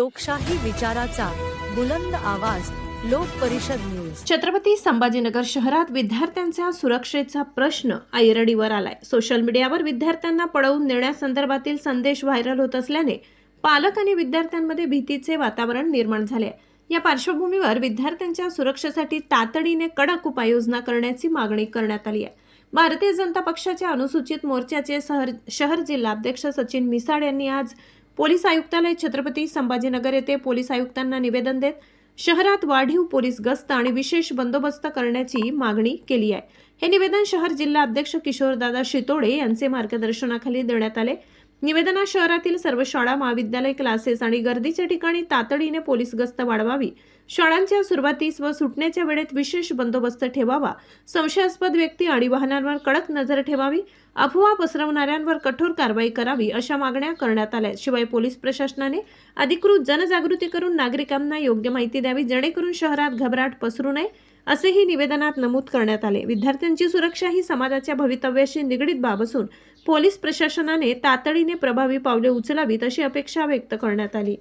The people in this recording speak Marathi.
लोकशाही विचाराचा बुलंद आवाज, लोक परिषद न्यूज। छत्रपती संभाजीनगर शहरात विद्यार्थ्यांच्या सुरक्षेचा प्रश्न ऐरणीवर आलाय। सोशल मीडियावर विद्यार्थ्यांना पळवून नेण्यासंदर्भातील संदेश व्हायरल होत असल्याने पालक आणि विद्यार्थ्यांमध्ये भीतीचे वातावरण निर्माण झाले। या पार्श्वभूमीवर विद्यार्थ्यांच्या सुरक्षेसाठी तातडीने कडक उपाययोजना करण्याची मागणी करण्यात आली आहे। भारतीय जनता पक्षाच्या अनुसूचित मोर्चाचे शहर जिल्हाध्यक्ष सचिन मिसाळ यांनी आज पोलीस आयुक्तालय छत्रपती संभाजीनगर येथे पोलीस आयुक्तांना निवेदन देत शहरात वाढीव पोलीस गस्त आणि विशेष बंदोबस्त करण्याची मागणी केली आहे। हे निवेदन शहर जिल्हा अध्यक्ष किशोरदादा शितोडे यांचे मार्गदर्शनाखाली देण्यात आले। निवेदनात शहरातील सर्व शाळा, महाविद्यालय, क्लासेस आणि गर्दीच्या ठिकाणी तातडीने पोलीस गस्त वाढवावी, शाळांच्या सुरुवातीस व सुटण्याच्या वेळेत विशेष बंदोबस्त ठेवावा, संशयास्पद व्यक्ती आणि वाहनांवर कडक नजर ठेवावी, अफवा पसरवणाऱ्यांवर कठोर कारवाई करावी अशा मागण्या करण्यात आल्या। शिवाय पोलीस प्रशासनाने अधिकृत जनजागृती करून नागरिकांना योग्य माहिती द्यावी जेणेकरून शहरात घबराट पसरू नये असेही निवेदनात नमूद करण्यात आले। विद्यार्थ्यांची सुरक्षा ही समाजाच्या भवितव्याशी निगडीत बाब असून पोलीस प्रशासनाने तातडीने प्रभावी पावले उचलावीत अशी अपेक्षा व्यक्त करण्यात आली।